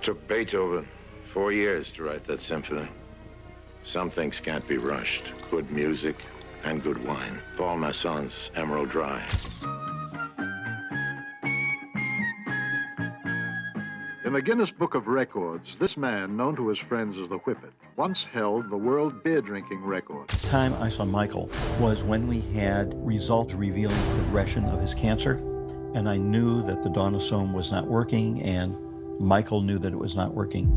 Took Beethoven 4 years to write that symphony. Some things can't be rushed. Good music and good wine. Paul Masson's Emerald Dry. In the Guinness Book of Records, this man, known to his friends as the Whippet, once held the world beer-drinking record. The time I saw Michael was when we had results revealing progression of his cancer, and I knew that the donosome was not working, and Michael knew that it was not working.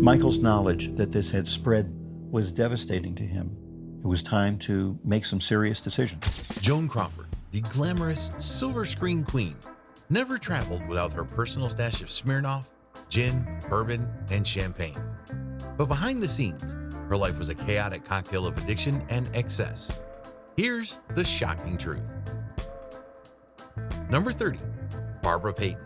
Michael's knowledge that this had spread was devastating to him. It was time to make some serious decisions. Joan Crawford, the glamorous silver screen queen, never traveled without her personal stash of Smirnoff, gin, bourbon, and champagne. But behind the scenes, her life was a chaotic cocktail of addiction and excess. Here's the shocking truth. Number 30, Barbara Payton.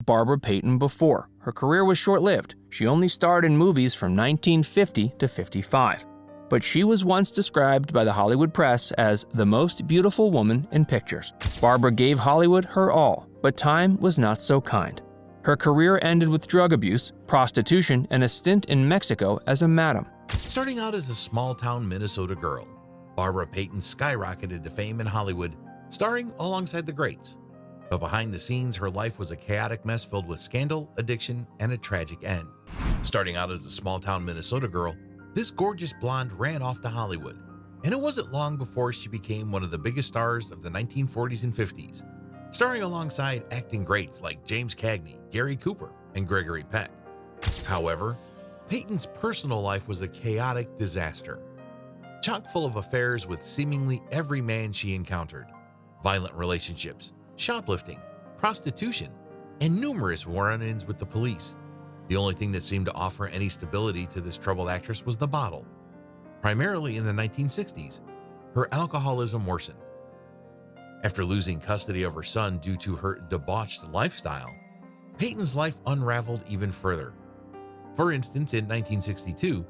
Barbara Payton before. Her career was short-lived. She only starred in movies from 1950 to 55. But she was once described by the Hollywood press as the most beautiful woman in pictures. Barbara gave Hollywood her all, but time was not so kind. Her career ended with drug abuse, prostitution, and a stint in Mexico as a madam. Starting out as a small-town Minnesota girl, Barbara Payton skyrocketed to fame in Hollywood, starring alongside the greats. But behind the scenes, her life was a chaotic mess filled with scandal, addiction, and a tragic end. Starting out as a small-town Minnesota girl, this gorgeous blonde ran off to Hollywood, and it wasn't long before she became one of the biggest stars of the 1940s and 50s, starring alongside acting greats like James Cagney, Gary Cooper, and Gregory Peck. However, Payton's personal life was a chaotic disaster, chock full of affairs with seemingly every man she encountered, violent relationships, shoplifting, prostitution, and numerous run-ins with the police. The only thing that seemed to offer any stability to this troubled actress was the bottle. Primarily in the 1960s, her alcoholism worsened. After losing custody of her son due to her debauched lifestyle, Payton's life unraveled even further. For instance, in 1962,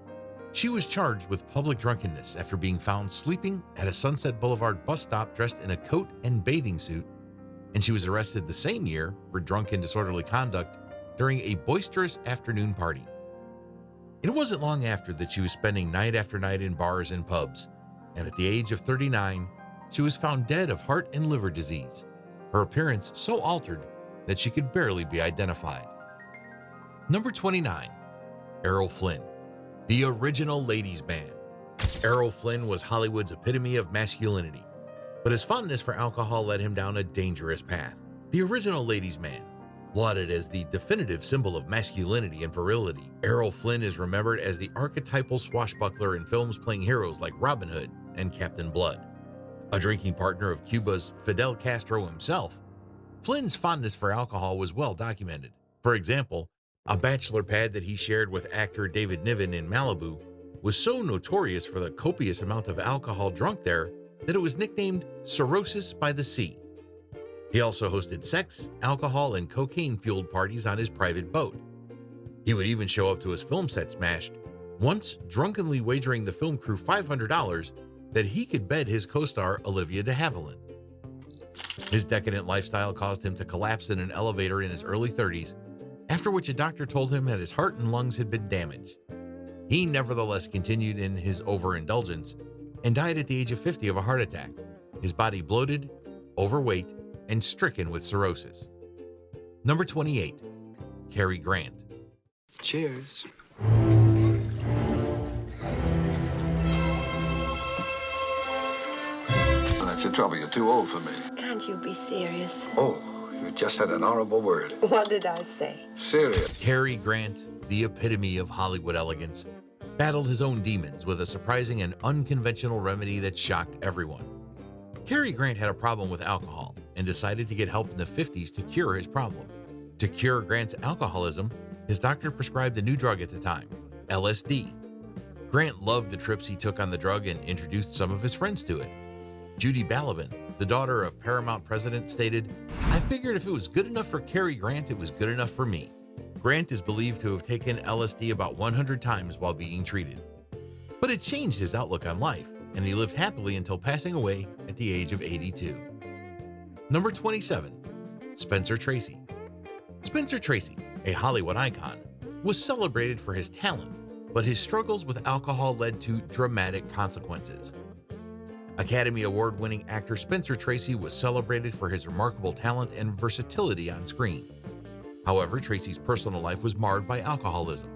she was charged with public drunkenness after being found sleeping at a Sunset Boulevard bus stop dressed in a coat and bathing suit, and she was arrested the same year for drunken disorderly conduct during a boisterous afternoon party. It wasn't long after that she was spending night after night in bars and pubs, and at the age of 39, she was found dead of heart and liver disease, her appearance so altered that she could barely be identified. Number 29, Errol Flynn, the original ladies' man. Errol Flynn was Hollywood's epitome of masculinity, but his fondness for alcohol led him down a dangerous path. The original ladies' man, lauded as the definitive symbol of masculinity and virility, Errol Flynn is remembered as the archetypal swashbuckler in films playing heroes like Robin Hood and Captain Blood. A drinking partner of Cuba's Fidel Castro himself, Flynn's fondness for alcohol was well documented. For example, a bachelor pad that he shared with actor David Niven in Malibu was so notorious for the copious amount of alcohol drunk there that it was nicknamed Cirrhosis by the Sea. He also hosted sex, alcohol, and cocaine-fueled parties on his private boat. He would even show up to his film set smashed, once drunkenly wagering the film crew $500 that he could bed his co-star Olivia de Havilland. His decadent lifestyle caused him to collapse in an elevator in his early 30s, after which a doctor told him that his heart and lungs had been damaged. He nevertheless continued in his overindulgence and died at the age of 50 of a heart attack, his body bloated, overweight, and stricken with cirrhosis. Number 28, Cary Grant. Cheers. That's the trouble. You're too old for me. Can't you be serious? Oh, you just said an horrible word. What did I say? Serious. Cary Grant, the epitome of Hollywood elegance, battled his own demons with a surprising and unconventional remedy that shocked everyone. Cary Grant had a problem with alcohol and decided to get help in the 50s to cure his problem. To cure Grant's alcoholism, his doctor prescribed a new drug at the time, LSD. Grant loved the trips he took on the drug and introduced some of his friends to it. Judy Balaban, the daughter of Paramount president, stated, "I figured if it was good enough for Cary Grant, it was good enough for me." Grant is believed to have taken LSD about 100 times while being treated. But it changed his outlook on life, and he lived happily until passing away at the age of 82. Number 27, Spencer Tracy. Spencer Tracy, a Hollywood icon, was celebrated for his talent, but his struggles with alcohol led to dramatic consequences. Academy Award-winning actor Spencer Tracy was celebrated for his remarkable talent and versatility on screen. However, Tracy's personal life was marred by alcoholism.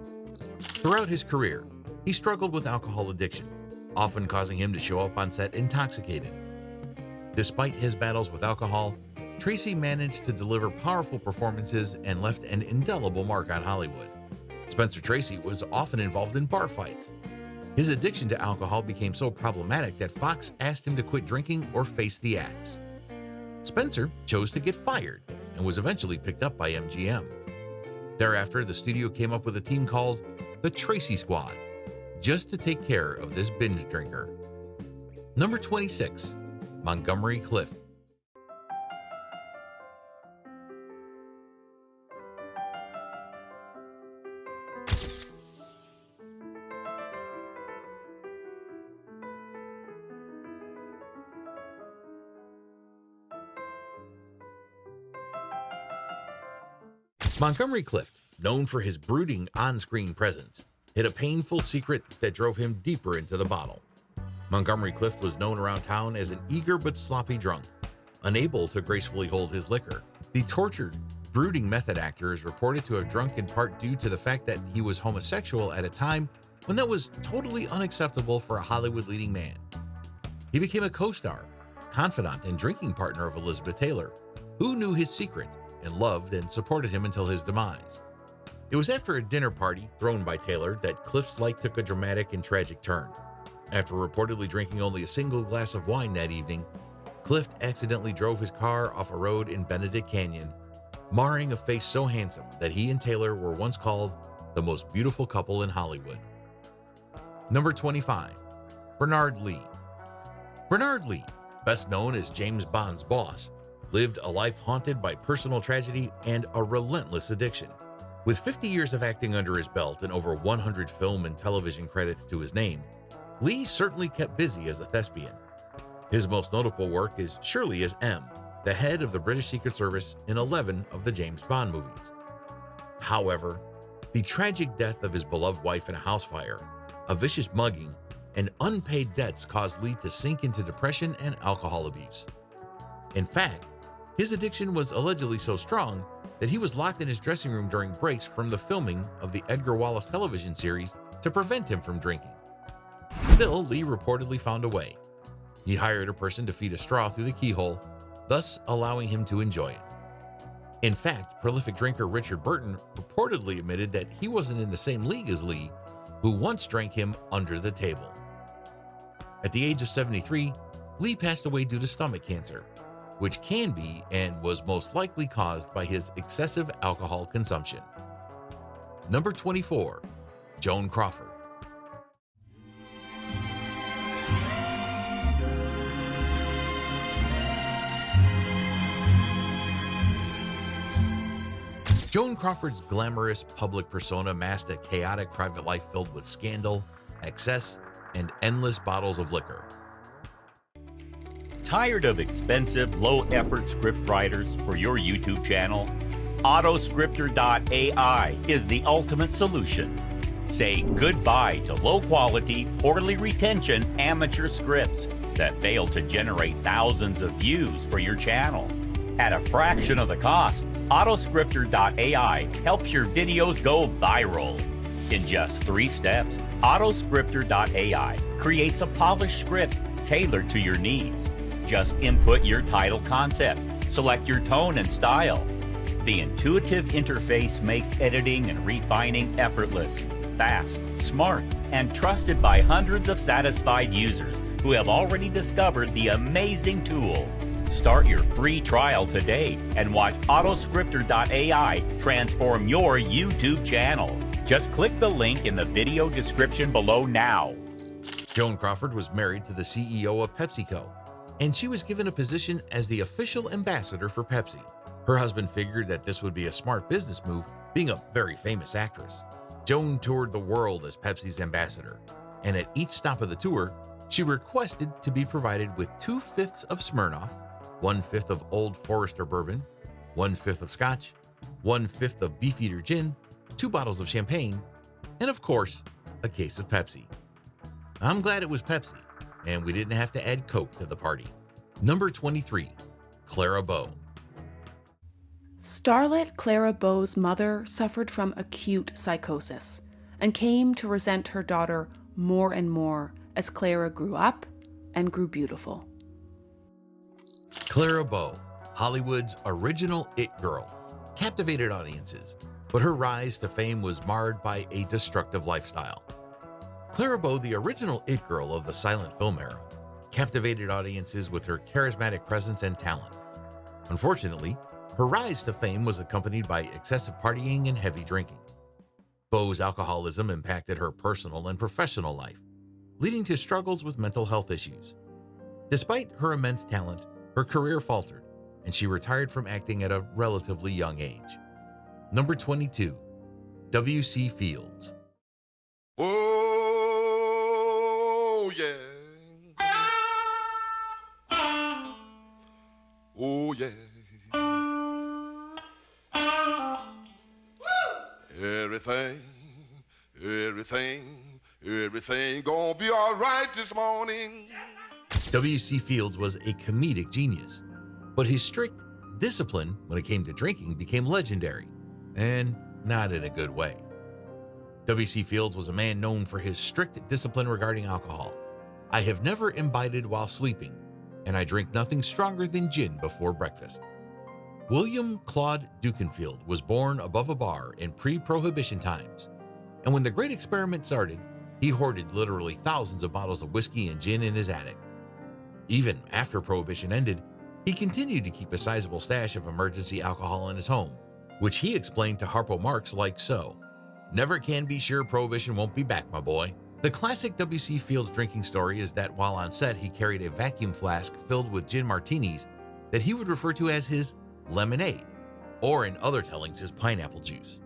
Throughout his career, he struggled with alcohol addiction, often causing him to show up on set intoxicated. Despite his battles with alcohol, Tracy managed to deliver powerful performances and left an indelible mark on Hollywood. Spencer Tracy was often involved in bar fights. His addiction to alcohol became so problematic that Fox asked him to quit drinking or face the axe. Spencer chose to get fired and was eventually picked up by MGM. Thereafter, the studio came up with a team called the Tracy Squad, just to take care of this binge drinker. Number 26, Montgomery Clift. Montgomery Clift, known for his brooding on-screen presence, hid a painful secret that drove him deeper into the bottle. Montgomery Clift was known around town as an eager but sloppy drunk, unable to gracefully hold his liquor. The tortured, brooding method actor is reported to have drunk in part due to the fact that he was homosexual at a time when that was totally unacceptable for a Hollywood leading man. He became a co-star, confidant, and drinking partner of Elizabeth Taylor, who knew his secret and loved and supported him until his demise. It was after a dinner party thrown by Taylor that Clift's life took a dramatic and tragic turn. After reportedly drinking only a single glass of wine that evening, Clift accidentally drove his car off a road in Benedict Canyon, marring a face so handsome that he and Taylor were once called the most beautiful couple in Hollywood. Number 25, Bernard Lee. Bernard Lee, best known as James Bond's boss, lived a life haunted by personal tragedy and a relentless addiction. With 50 years of acting under his belt and over 100 film and television credits to his name, Lee certainly kept busy as a thespian. His most notable work is surely as M, the head of the British Secret Service in 11 of the James Bond movies. However, the tragic death of his beloved wife in a house fire, a vicious mugging, and unpaid debts caused Lee to sink into depression and alcohol abuse. In fact, his addiction was allegedly so strong that he was locked in his dressing room during breaks from the filming of the Edgar Wallace television series to prevent him from drinking. Still, Lee reportedly found a way. He hired a person to feed a straw through the keyhole, thus allowing him to enjoy it. In fact, prolific drinker Richard Burton reportedly admitted that he wasn't in the same league as Lee, who once drank him under the table. At the age of 73, Lee passed away due to stomach cancer, which can be and was most likely caused by his excessive alcohol consumption. Number 24, Joan Crawford. Joan Crawford's glamorous public persona masked a chaotic private life filled with scandal, excess, and endless bottles of liquor. Tired of expensive, low-effort script writers for your YouTube channel? Autoscripter.ai is the ultimate solution. Say goodbye to low-quality, poorly retention amateur scripts that fail to generate thousands of views for your channel. At a fraction of the cost, Autoscripter.ai helps your videos go viral. In just 3 steps, Autoscripter.ai creates a polished script tailored to your needs. Just input your title concept, select your tone and style. The intuitive interface makes editing and refining effortless, fast, smart, and trusted by hundreds of satisfied users who have already discovered the amazing tool. Start your free trial today and watch Autoscripter.ai transform your YouTube channel. Just click the link in the video description below now. Joan Crawford was married to the CEO of PepsiCo, and she was given a position as the official ambassador for Pepsi. Her husband figured that this would be a smart business move, being a very famous actress. Joan toured the world as Pepsi's ambassador, and at each stop of the tour, she requested to be provided with 2/5 of Smirnoff, 1/5 of Old Forester bourbon, 1/5 of Scotch, 1/5 of Beefeater gin, 2 bottles of champagne, and of course, a case of Pepsi. I'm glad it was Pepsi, and we didn't have to add Coke to the party. Number 23, Clara Bow. Starlet Clara Bow's mother suffered from acute psychosis and came to resent her daughter more and more as Clara grew up and grew beautiful. Clara Bow, Hollywood's original it girl, captivated audiences, but her rise to fame was marred by a destructive lifestyle. Clara Bow, the original it girl of the silent film era, captivated audiences with her charismatic presence and talent. Unfortunately, her rise to fame was accompanied by excessive partying and heavy drinking. Bow's alcoholism impacted her personal and professional life, leading to struggles with mental health issues. Despite her immense talent, her career faltered, and she retired from acting at a relatively young age. Number 22, W.C. Fields. Oh, yeah. Oh, yeah. Everything gonna be all right this morning. W.C. Fields was a comedic genius, but his strict discipline when it came to drinking became legendary, and not in a good way. W.C. Fields was a man known for his strict discipline regarding alcohol. "I have never imbibed while sleeping, and I drink nothing stronger than gin before breakfast." William Claude Dukenfield was born above a bar in pre-prohibition times, and when the Great Experiment started, he hoarded literally thousands of bottles of whiskey and gin in his attic. Even after Prohibition ended, he continued to keep a sizable stash of emergency alcohol in his home, which he explained to Harpo Marx like so: "Never can be sure Prohibition won't be back, my boy." The classic W.C. Fields drinking story is that while on set, he carried a vacuum flask filled with gin martinis that he would refer to as his lemonade, or in other tellings, his pineapple juice.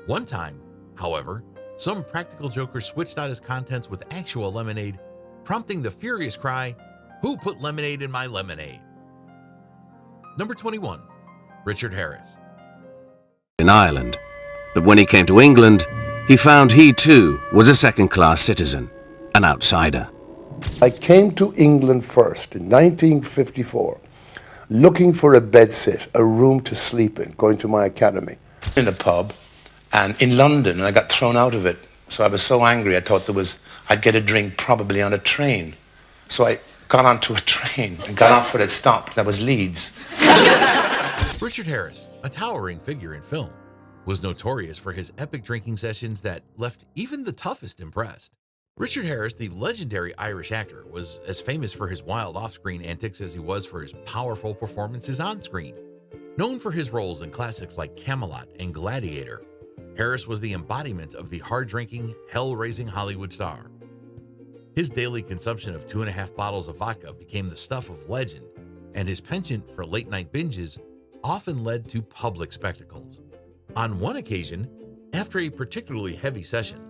One time, however, some practical joker switched out his contents with actual lemonade, prompting the furious cry, "Who put lemonade in my lemonade?" Number 21, Richard Harris. In Ireland, but when he came to England, he found he too was a second-class citizen, an outsider. I came to England first in 1954, looking for a bedsit, a room to sleep in, going to my academy. In a pub, and in London, and I got thrown out of it. So I was so angry, I thought I'd get a drink probably on a train. So I got onto a train and got off where it stopped. That was Leeds. Richard Harris, a towering figure in film, was notorious for his epic drinking sessions that left even the toughest impressed. Richard Harris, the legendary Irish actor, was as famous for his wild off-screen antics as he was for his powerful performances on-screen. Known for his roles in classics like Camelot and Gladiator, Harris was the embodiment of the hard-drinking, hell-raising Hollywood star. His daily consumption of 2.5 bottles of vodka became the stuff of legend, and his penchant for late-night binges often led to public spectacles. On one occasion, after a particularly heavy session,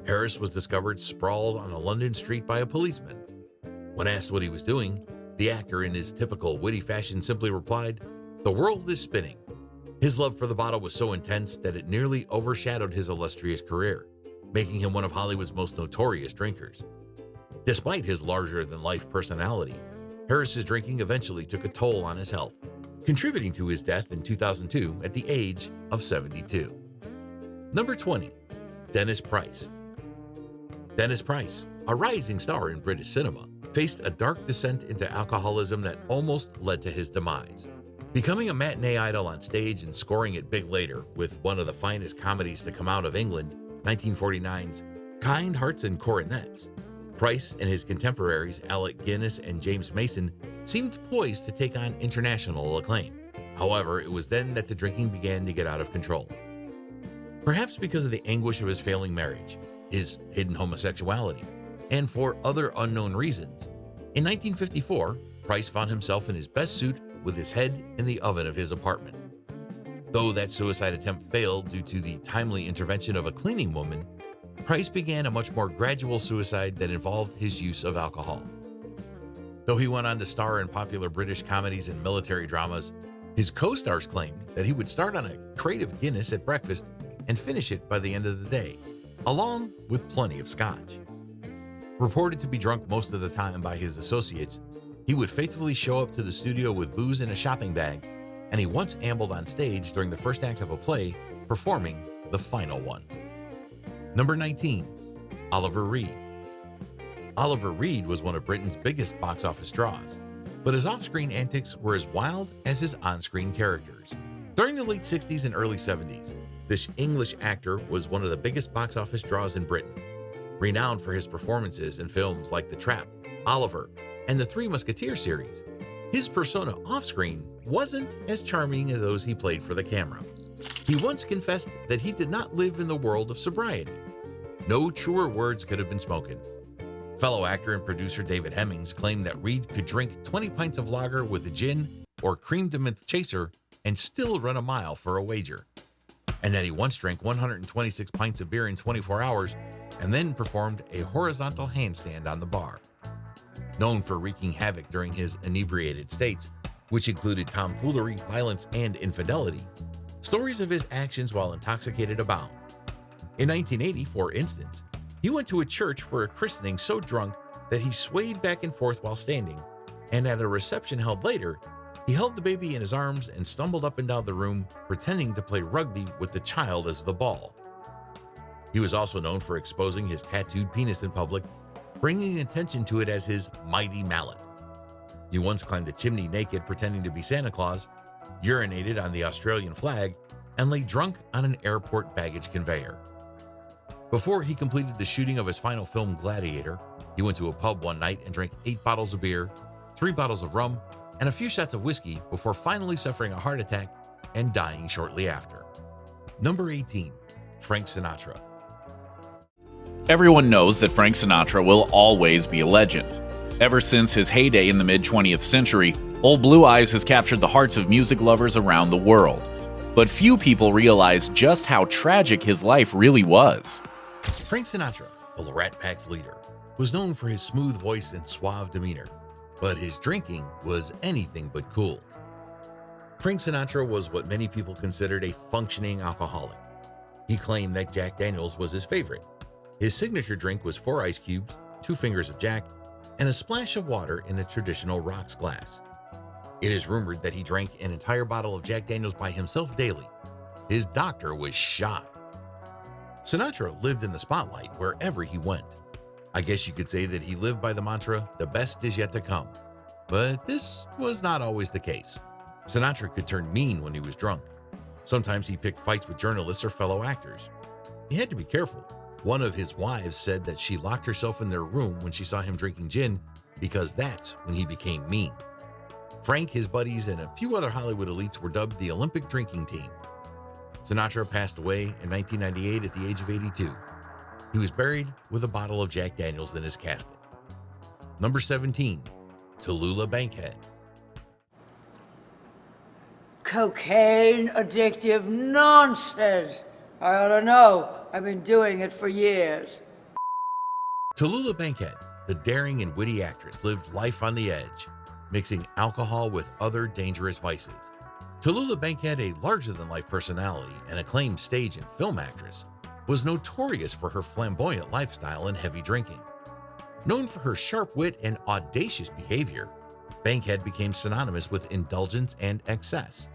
Harris was discovered sprawled on a London street by a policeman. When asked what he was doing, the actor, in his typical witty fashion, simply replied, "The world is spinning." His love for the bottle was so intense that it nearly overshadowed his illustrious career, making him one of Hollywood's most notorious drinkers. Despite his larger-than-life personality, Harris's drinking eventually took a toll on his health, contributing to his death in 2002 at the age of 72. Number 20, Dennis Price. Dennis Price, a rising star in British cinema, faced a dark descent into alcoholism that almost led to his demise. Becoming a matinee idol on stage and scoring it big later with one of the finest comedies to come out of England, 1949's Kind Hearts and Coronets, Price and his contemporaries Alec Guinness and James Mason seemed poised to take on international acclaim. However, it was then that the drinking began to get out of control. Perhaps because of the anguish of his failing marriage, his hidden homosexuality, and for other unknown reasons, in 1954, Price found himself in his best suit with his head in the oven of his apartment. Though that suicide attempt failed due to the timely intervention of a cleaning woman, Price began a much more gradual suicide that involved his use of alcohol. Though he went on to star in popular British comedies and military dramas, His co-stars claimed that he would start on a crate of Guinness at breakfast and finish it by the end of the day, along with plenty of scotch. Reported to be drunk most of the time by his associates, he would faithfully show up to the studio with booze in a shopping bag, and he once ambled on stage during the first act of a play, performing the final one. Number 19, Oliver Reed. Oliver Reed was one of Britain's biggest box office draws, but his off-screen antics were as wild as his on-screen characters. During the late 60s and early 70s, this English actor was one of the biggest box office draws in Britain, renowned for his performances in films like The Trap, Oliver, and the Three Musketeers series. His persona off-screen wasn't as charming as those he played for the camera. He once confessed that he did not live in the world of sobriety. No truer words could have been spoken. Fellow actor and producer David Hemmings claimed that Reed could drink 20 pints of lager with a gin or cream de menthe chaser and still run a mile for a wager, and that he once drank 126 pints of beer in 24 hours and then performed a horizontal handstand on the bar. Known for wreaking havoc during his inebriated states, which included tomfoolery, violence, and infidelity, stories of his actions while intoxicated abound. In 1980, for instance, he went to a church for a christening so drunk that he swayed back and forth while standing, and at a reception held later, he held the baby in his arms and stumbled up and down the room, pretending to play rugby with the child as the ball. He was also known for exposing his tattooed penis in public, bringing attention to it as his mighty mallet. He once climbed a chimney naked pretending to be Santa Claus, urinated on the Australian flag, and lay drunk on an airport baggage conveyor. Before he completed the shooting of his final film, Gladiator, he went to a pub one night and drank 8 bottles of beer, 3 bottles of rum, and a few shots of whiskey before finally suffering a heart attack and dying shortly after. Number 18, Frank Sinatra. Everyone knows that Frank Sinatra will always be a legend. Ever since his heyday in the mid-20th century, Old Blue Eyes has captured the hearts of music lovers around the world. But few people realize just how tragic his life really was. Frank Sinatra, the Rat Pack's leader, was known for his smooth voice and suave demeanor, but his drinking was anything but cool. Frank Sinatra was what many people considered a functioning alcoholic. He claimed that Jack Daniels was his favorite. His signature drink was 4 ice cubes, 2 fingers of Jack, and a splash of water in a traditional rocks glass. It is rumored that he drank an entire bottle of Jack Daniels by himself daily. His doctor was shocked. Sinatra lived in the spotlight wherever he went. I guess you could say that he lived by the mantra, "The best is yet to come." But this was not always the case. Sinatra could turn mean when he was drunk. Sometimes he picked fights with journalists or fellow actors. He had to be careful. One of his wives said that she locked herself in their room when she saw him drinking gin because that's when he became mean. Frank, his buddies, and a few other Hollywood elites were dubbed the Olympic Drinking Team. Sinatra passed away in 1998 at the age of 82. He was buried with a bottle of Jack Daniels in his casket. Number 17, Tallulah Bankhead. Cocaine addictive nonsense. I ought to know. I've been doing it for years. Tallulah Bankhead, the daring and witty actress, lived life on the edge, mixing alcohol with other dangerous vices. Tallulah Bankhead, a larger-than-life personality and acclaimed stage and film actress, was notorious for her flamboyant lifestyle and heavy drinking. Known for her sharp wit and audacious behavior, Bankhead became synonymous with indulgence and excess.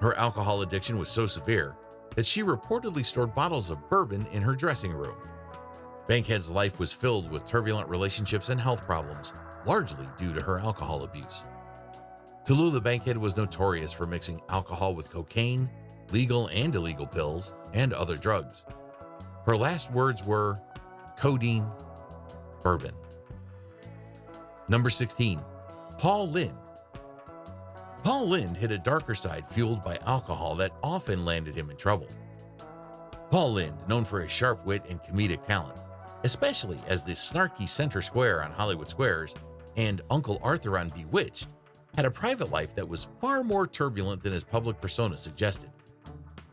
Her alcohol addiction was so severe that she reportedly stored bottles of bourbon in her dressing room. Bankhead's life was filled with turbulent relationships and health problems, largely due to her alcohol abuse. Tallulah Bankhead was notorious for mixing alcohol with cocaine, legal and illegal pills, and other drugs. Her last words were codeine, bourbon. Number 16, Paul Lynde. Paul Lynde hid a darker side fueled by alcohol that often landed him in trouble. Paul Lynde, known for his sharp wit and comedic talent, especially as the snarky center square on Hollywood Squares and Uncle Arthur on Bewitched, had a private life that was far more turbulent than his public persona suggested.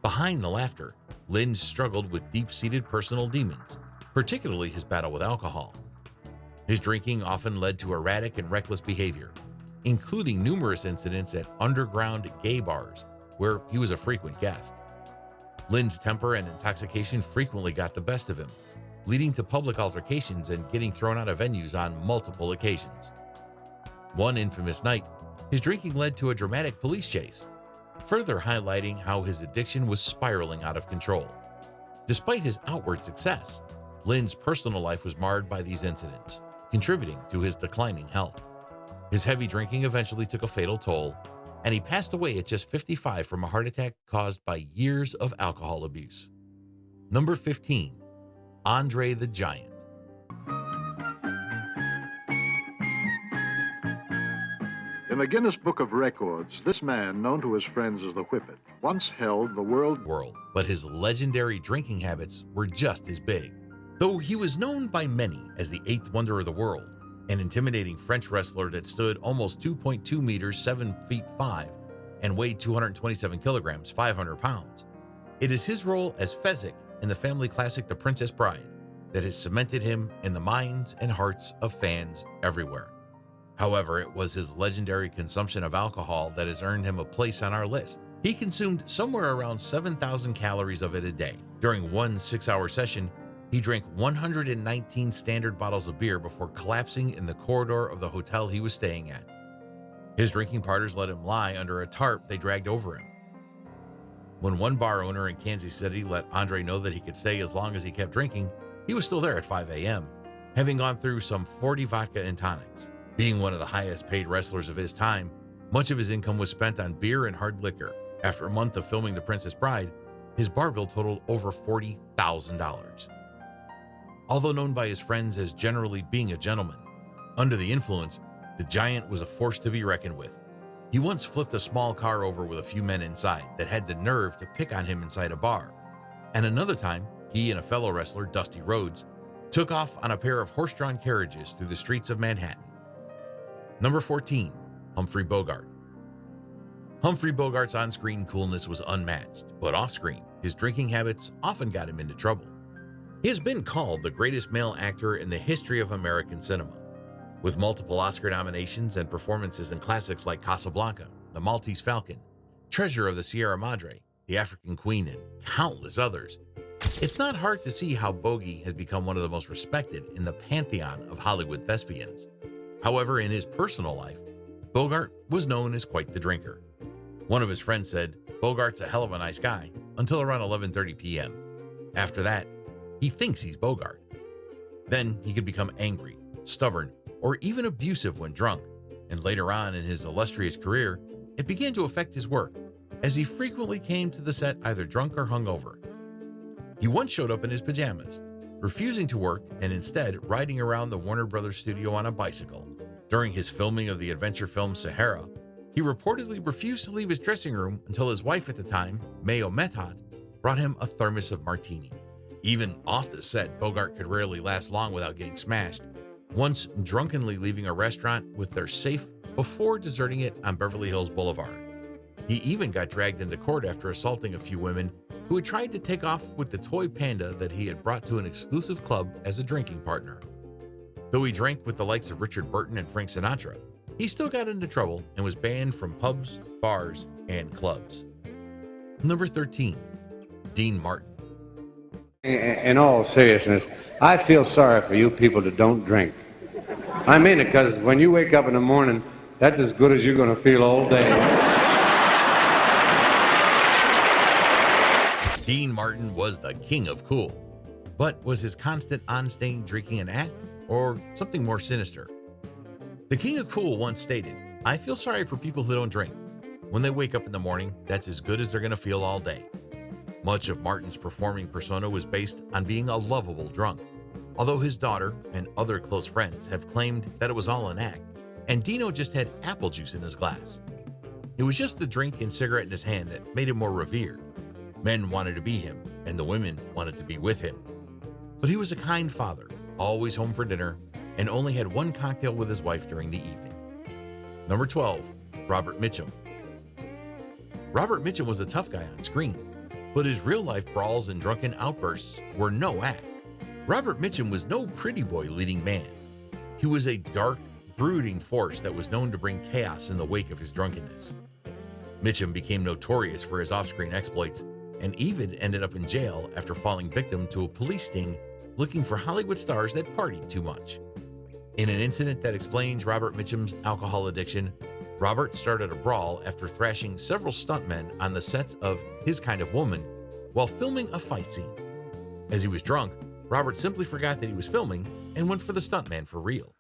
Behind the laughter, Lynde struggled with deep-seated personal demons, particularly his battle with alcohol. His drinking often led to erratic and reckless behavior, including numerous incidents at underground gay bars, where he was a frequent guest. Lynde's temper and intoxication frequently got the best of him, leading to public altercations and getting thrown out of venues on multiple occasions. One infamous night, his drinking led to a dramatic police chase, further highlighting how his addiction was spiraling out of control. Despite his outward success, Lynde's personal life was marred by these incidents, contributing to his declining health. His heavy drinking eventually took a fatal toll, and he passed away at just 55 from a heart attack caused by years of alcohol abuse. Number 15, Andre the Giant. In the Guinness Book of Records, this man, known to his friends as the Whippet, once held the world, but his legendary drinking habits were just as big. Though he was known by many as the eighth wonder of the world, an intimidating French wrestler that stood almost 2.2 meters, 7 feet 5, and weighed 227 kilograms, 500 pounds. It is his role as Fezzik in the family classic The Princess Bride that has cemented him in the minds and hearts of fans everywhere. However, it was his legendary consumption of alcohol that has earned him a place on our list. He consumed somewhere around 7,000 calories of it a day. During one 6-hour session, he drank 119 standard bottles of beer before collapsing in the corridor of the hotel he was staying at. His drinking partners let him lie under a tarp they dragged over him. When one bar owner in Kansas City let Andre know that he could stay as long as he kept drinking, he was still there at 5 a.m., having gone through some 40 vodka and tonics. Being one of the highest paid wrestlers of his time, much of his income was spent on beer and hard liquor. After a month of filming The Princess Bride, his bar bill totaled over $40,000. Although known by his friends as generally being a gentleman, under the influence, the Giant was a force to be reckoned with. He once flipped a small car over with a few men inside that had the nerve to pick on him inside a bar. And another time, he and a fellow wrestler, Dusty Rhodes, took off on a pair of horse-drawn carriages through the streets of Manhattan. Number 14, Humphrey Bogart. Humphrey Bogart's on-screen coolness was unmatched, but off-screen, his drinking habits often got him into trouble. He has been called the greatest male actor in the history of American cinema, with multiple Oscar nominations and performances in classics like Casablanca, The Maltese Falcon, Treasure of the Sierra Madre, The African Queen, and countless others. It's not hard to see how Bogey has become one of the most respected in the pantheon of Hollywood thespians. However, in his personal life, Bogart was known as quite the drinker. One of his friends said, "Bogart's a hell of a nice guy," until around 11:30 p.m. After that, he thinks he's Bogart. Then he could become angry, stubborn, or even abusive when drunk, and later on in his illustrious career, it began to affect his work, as he frequently came to the set either drunk or hungover. He once showed up in his pajamas, refusing to work and instead riding around the Warner Brothers studio on a bicycle. During his filming of the adventure film Sahara, he reportedly refused to leave his dressing room until his wife at the time, Mayo Method, brought him a thermos of martini. Even off the set, Bogart could rarely last long without getting smashed, once drunkenly leaving a restaurant with their safe before deserting it on Beverly Hills Boulevard. He even got dragged into court after assaulting a few women who had tried to take off with the toy panda that he had brought to an exclusive club as a drinking partner. Though he drank with the likes of Richard Burton and Frank Sinatra, he still got into trouble and was banned from pubs, bars, and clubs. Number 13, Dean Martin. In all seriousness, I feel sorry for you people that don't drink. I mean it, because when you wake up in the morning, that's as good as you're going to feel all day. Dean Martin was the king of cool, but was his constant on-stage drinking an act or something more sinister? The king of cool once stated, "I feel sorry for people who don't drink. When they wake up in the morning, that's as good as they're going to feel all day." Much of Martin's performing persona was based on being a lovable drunk, although his daughter and other close friends have claimed that it was all an act, and Dino just had apple juice in his glass. It was just the drink and cigarette in his hand that made him more revered. Men wanted to be him, and the women wanted to be with him. But he was a kind father, always home for dinner, and only had one cocktail with his wife during the evening. Number 12, Robert Mitchum. Robert Mitchum was a tough guy on screen, but his real-life brawls and drunken outbursts were no act. Robert Mitchum was no pretty boy leading man. He was a dark, brooding force that was known to bring chaos in the wake of his drunkenness. Mitchum became notorious for his off-screen exploits and even ended up in jail after falling victim to a police sting looking for Hollywood stars that partied too much. In an incident that explains Robert Mitchum's alcohol addiction, Robert started a brawl after thrashing several stuntmen on the sets of His Kind of Woman while filming a fight scene. As he was drunk, Robert simply forgot that he was filming and went for the stuntman for real.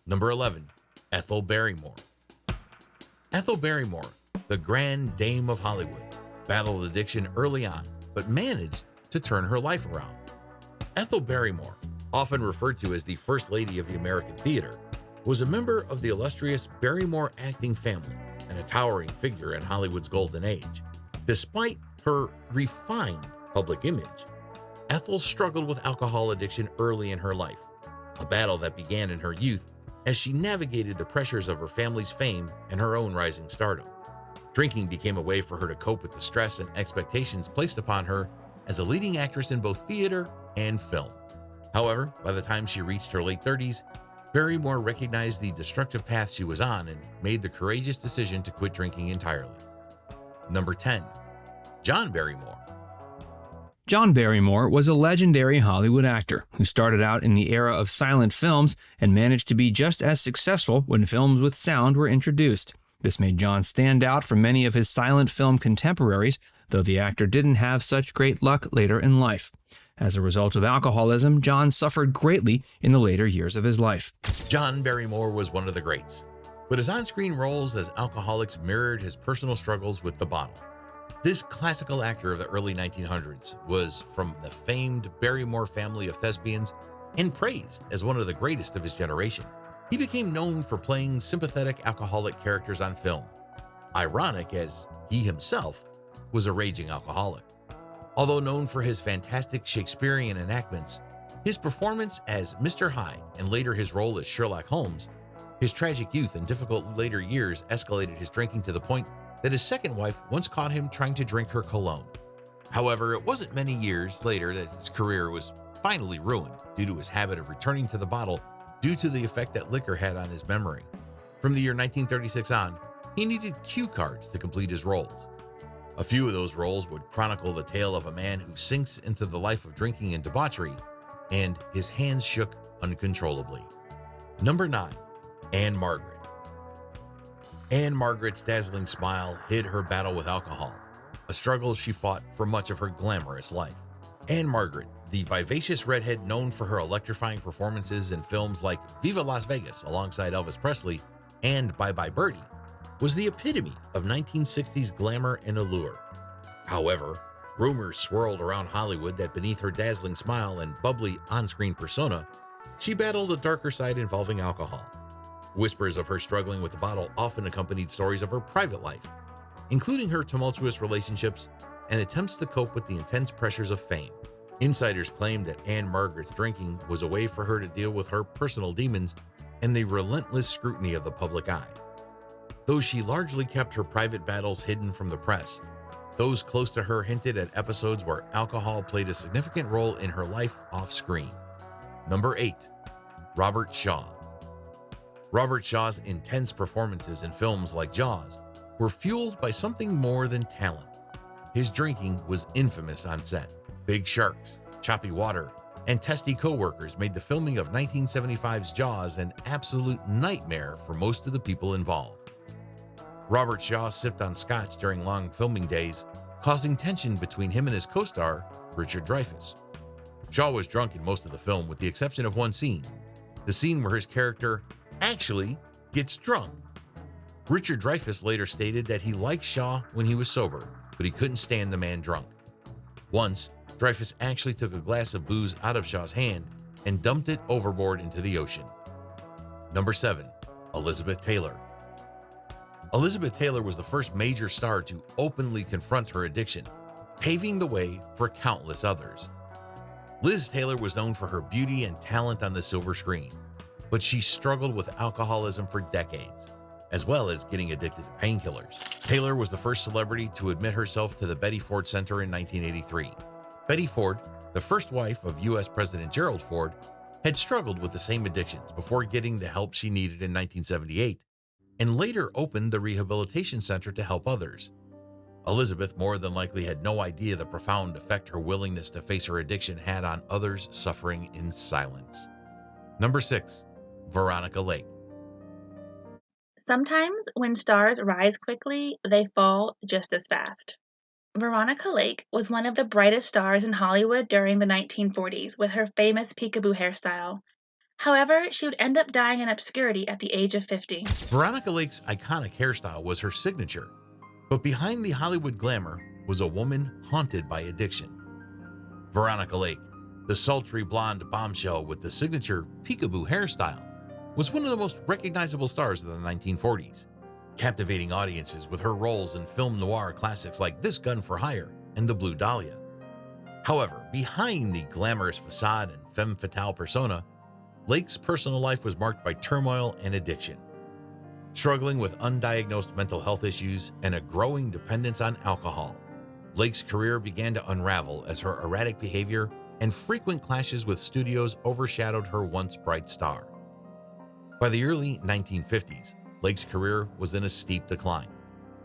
Number 11, Ethel Barrymore. Ethel Barrymore, the grand dame of Hollywood, battled addiction early on, but managed to turn her life around. Ethel Barrymore, often referred to as the First Lady of the American Theater, was a member of the illustrious Barrymore acting family and a towering figure in Hollywood's golden age. Despite her refined public image, Ethel struggled with alcohol addiction early in her life, a battle that began in her youth as she navigated the pressures of her family's fame and her own rising stardom. Drinking became a way for her to cope with the stress and expectations placed upon her as a leading actress in both theater and film. However, by the time she reached her late 30s, Barrymore recognized the destructive path she was on and made the courageous decision to quit drinking entirely. Number 10, John Barrymore. John Barrymore was a legendary Hollywood actor who started out in the era of silent films and managed to be just as successful when films with sound were introduced. This made John stand out from many of his silent film contemporaries, though the actor didn't have such great luck later in life. As a result of alcoholism, John suffered greatly in the later years of his life. John Barrymore was one of the greats, but his on-screen roles as alcoholics mirrored his personal struggles with the bottle. This classical actor of the early 1900s was from the famed Barrymore family of thespians and praised as one of the greatest of his generation. He became known for playing sympathetic alcoholic characters on film, ironic as he himself was a raging alcoholic. Although known for his fantastic Shakespearean enactments, his performance as Mr. Hyde and later his role as Sherlock Holmes, his tragic youth and difficult later years escalated his drinking to the point that his second wife once caught him trying to drink her cologne. However, it wasn't many years later that his career was finally ruined due to his habit of returning to the bottle due to the effect that liquor had on his memory. From the year 1936 on, he needed cue cards to complete his roles. A few of those roles would chronicle the tale of a man who sinks into the life of drinking and debauchery, and his hands shook uncontrollably. Number 9, Ann-Margret. Ann-Margret's dazzling smile hid her battle with alcohol, a struggle she fought for much of her glamorous life. Ann-Margret, the vivacious redhead known for her electrifying performances in films like Viva Las Vegas alongside Elvis Presley and Bye Bye Birdie, was the epitome of 1960s glamour and allure. However, rumors swirled around Hollywood that beneath her dazzling smile and bubbly on-screen persona, she battled a darker side involving alcohol. Whispers of her struggling with the bottle often accompanied stories of her private life, including her tumultuous relationships and attempts to cope with the intense pressures of fame. Insiders claimed that Ann-Margret's drinking was a way for her to deal with her personal demons and the relentless scrutiny of the public eye. Though she largely kept her private battles hidden from the press, those close to her hinted at episodes where alcohol played a significant role in her life off-screen. Number 8, Robert Shaw. Robert Shaw's intense performances in films like Jaws were fueled by something more than talent. His drinking was infamous on set. Big sharks, choppy water, and testy co-workers made the filming of 1975's Jaws an absolute nightmare for most of the people involved. Robert Shaw sipped on scotch during long filming days, causing tension between him and his co-star, Richard Dreyfuss. Shaw was drunk in most of the film with the exception of one scene, the scene where his character actually gets drunk. Richard Dreyfuss later stated that he liked Shaw when he was sober, but he couldn't stand the man drunk. Once, Dreyfuss actually took a glass of booze out of Shaw's hand and dumped it overboard into the ocean. Number 7, Elizabeth Taylor. Elizabeth Taylor was the first major star to openly confront her addiction, paving the way for countless others. Liz Taylor was known for her beauty and talent on the silver screen, but she struggled with alcoholism for decades, as well as getting addicted to painkillers. Taylor was the first celebrity to admit herself to the Betty Ford Center in 1983. Betty Ford, the first wife of U.S. President Gerald Ford, had struggled with the same addictions before getting the help she needed in 1978, and later opened the rehabilitation center to help others. Elizabeth more than likely had no idea the profound effect her willingness to face her addiction had on others suffering in silence. Number 6. Veronica Lake. Sometimes when stars rise quickly, they fall just as fast. Veronica Lake was one of the brightest stars in Hollywood during the 1940s with her famous peekaboo hairstyle. However, she would end up dying in obscurity at the age of 50. Veronica Lake's iconic hairstyle was her signature, but behind the Hollywood glamour was a woman haunted by addiction. Veronica Lake, the sultry blonde bombshell with the signature peekaboo hairstyle, was one of the most recognizable stars of the 1940s, captivating audiences with her roles in film noir classics like This Gun for Hire and The Blue Dahlia. However, behind the glamorous facade and femme fatale persona, Lake's personal life was marked by turmoil and addiction. Struggling with undiagnosed mental health issues and a growing dependence on alcohol, Lake's career began to unravel as her erratic behavior and frequent clashes with studios overshadowed her once bright star. By the early 1950s, Lake's career was in a steep decline,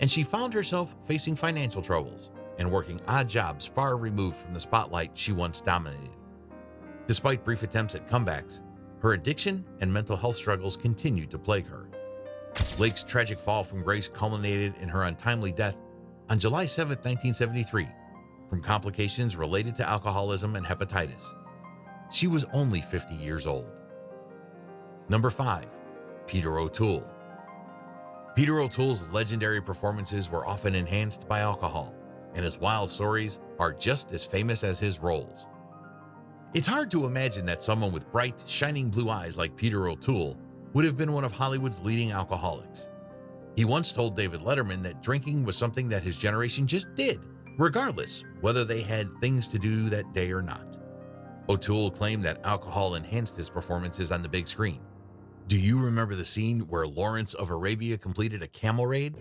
and she found herself facing financial troubles and working odd jobs far removed from the spotlight she once dominated. Despite brief attempts at comebacks, her addiction and mental health struggles continued to plague her. Lake's tragic fall from grace culminated in her untimely death on July 7, 1973, from complications related to alcoholism and hepatitis. She was only 50 years old. Number 5. Peter O'Toole. Peter O'Toole's legendary performances were often enhanced by alcohol, and his wild stories are just as famous as his roles. It's hard to imagine that someone with bright, shining blue eyes like Peter O'Toole would have been one of Hollywood's leading alcoholics. He once told David Letterman that drinking was something that his generation just did, regardless whether they had things to do that day or not. O'Toole claimed that alcohol enhanced his performances on the big screen. Do you remember the scene where Lawrence of Arabia completed a camel raid?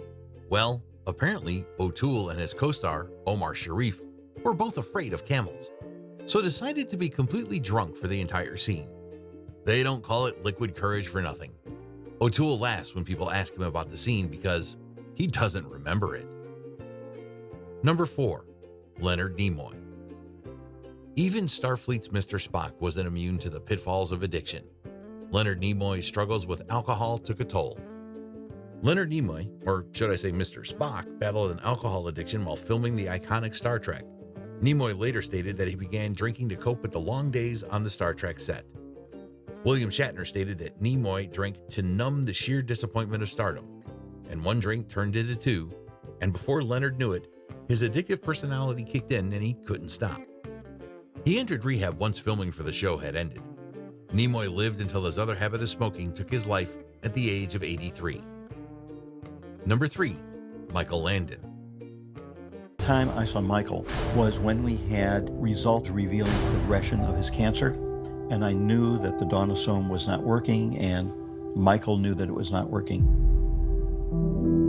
Well, apparently O'Toole and his co-star, Omar Sharif, were both afraid of camels, so decided to be completely drunk for the entire scene. They don't call it liquid courage for nothing. O'Toole laughs when people ask him about the scene because he doesn't remember it. Number 4. Leonard Nimoy. Even Starfleet's Mr. Spock wasn't immune to the pitfalls of addiction. Leonard Nimoy's struggles with alcohol took a toll. Leonard Nimoy, or should I say Mr. Spock, battled an alcohol addiction while filming the iconic Star Trek. Nimoy later stated that he began drinking to cope with the long days on the Star Trek set. William Shatner stated that Nimoy drank to numb the sheer disappointment of stardom, and one drink turned into two, and before Leonard knew it, his addictive personality kicked in and he couldn't stop. He entered rehab once filming for the show had ended. Nimoy lived until his other habit of smoking took his life at the age of 83. Number 3. Michael Landon. The time I saw Michael was when we had results revealing progression of his cancer, and I knew that the donosome was not working, and Michael knew that it was not working.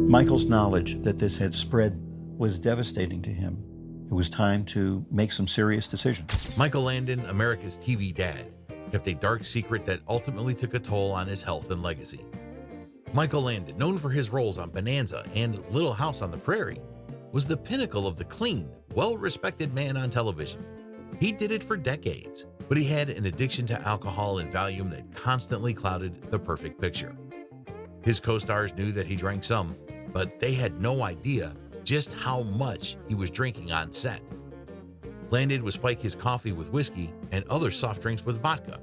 Michael's knowledge that this had spread was devastating to him. It was time to make some serious decisions. Michael Landon, America's TV dad, kept a dark secret that ultimately took a toll on his health and legacy. Michael Landon, known for his roles on Bonanza and Little House on the Prairie, was the pinnacle of the clean, well-respected man on television. He did it for decades, but he had an addiction to alcohol and Valium that constantly clouded the perfect picture. His co-stars knew that he drank some, but they had no idea just how much he was drinking on set. Landon would spike his coffee with whiskey and other soft drinks with vodka.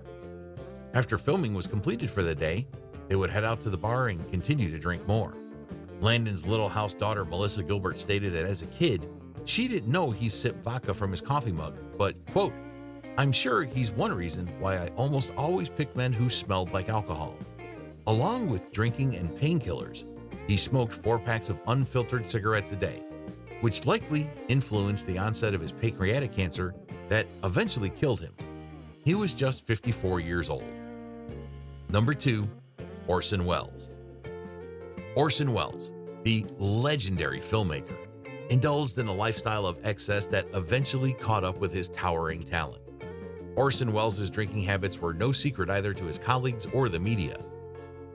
After filming was completed for the day, they would head out to the bar and continue to drink more. Landon's Little House daughter, Melissa Gilbert, stated that as a kid, she didn't know he sipped vodka from his coffee mug, but, quote, "I'm sure he's one reason why I almost always picked men who smelled like alcohol." Along with drinking and painkillers, he smoked 4 packs of unfiltered cigarettes a day, which likely influenced the onset of his pancreatic cancer that eventually killed him. He was just 54 years old. Number 2, Orson Welles. Orson Welles, the legendary filmmaker, indulged in a lifestyle of excess that eventually caught up with his towering talent. Orson Welles' drinking habits were no secret either to his colleagues or the media.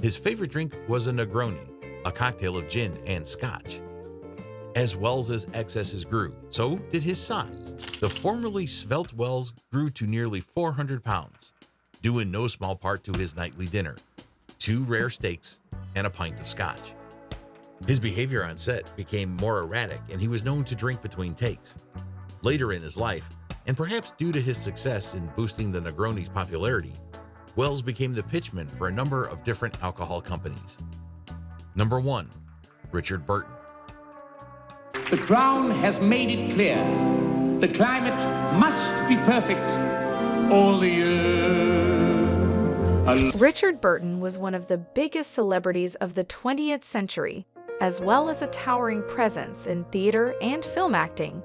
His favorite drink was a Negroni, a cocktail of gin and scotch. As Welles's excesses grew, so did his size. The formerly svelte Welles grew to nearly 400 pounds, due in no small part to his nightly dinner, 2 rare steaks, and a pint of scotch. His behavior on set became more erratic, and he was known to drink between takes. Later in his life, and perhaps due to his success in boosting the Negroni's popularity, Welles became the pitchman for a number of different alcohol companies. Number 1. Richard Burton. The Crown has made it clear. The climate must be perfect all the year. Richard Burton was one of the biggest celebrities of the 20th century, as well as a towering presence in theater and film acting.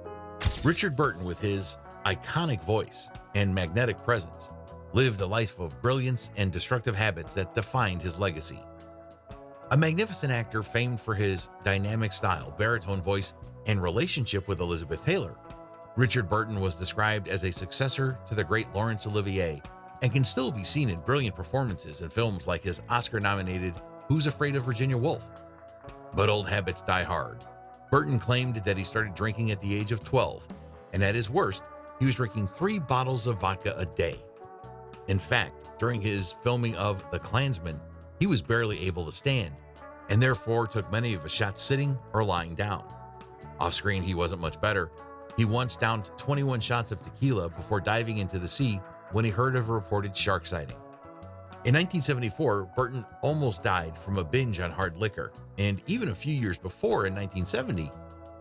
Richard Burton, with his iconic voice and magnetic presence, lived a life of brilliance and destructive habits that defined his legacy. A magnificent actor famed for his dynamic style, baritone voice, and relationship with Elizabeth Taylor, Richard Burton was described as a successor to the great Laurence Olivier and can still be seen in brilliant performances in films like his Oscar-nominated Who's Afraid of Virginia Woolf? But old habits die hard. Burton claimed that he started drinking at the age of 12, and at his worst, he was drinking 3 bottles of vodka a day. In fact, during his filming of The Klansman, he was barely able to stand, and therefore took many of his shots sitting or lying down. Off-screen, he wasn't much better. He once downed 21 shots of tequila before diving into the sea when he heard of a reported shark sighting. In 1974, Burton almost died from a binge on hard liquor, and even a few years before, in 1970,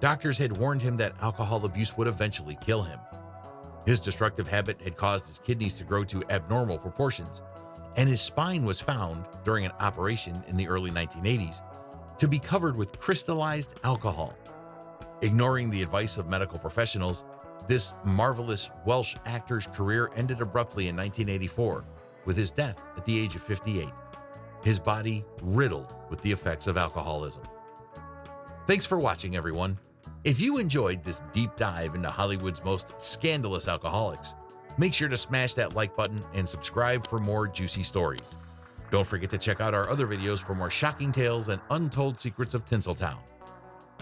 doctors had warned him that alcohol abuse would eventually kill him. His destructive habit had caused his kidneys to grow to abnormal proportions, and his spine was found, during an operation in the early 1980s, to be covered with crystallized alcohol. Ignoring the advice of medical professionals, this marvelous Welsh actor's career ended abruptly in 1984, with his death at the age of 58, his body riddled with the effects of alcoholism. Thanks for watching, everyone. If you enjoyed this deep dive into Hollywood's most scandalous alcoholics, make sure to smash that like button and subscribe for more juicy stories. Don't forget to check out our other videos for more shocking tales and untold secrets of Tinseltown.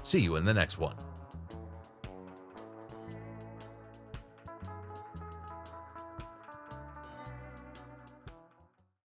See you in the next one.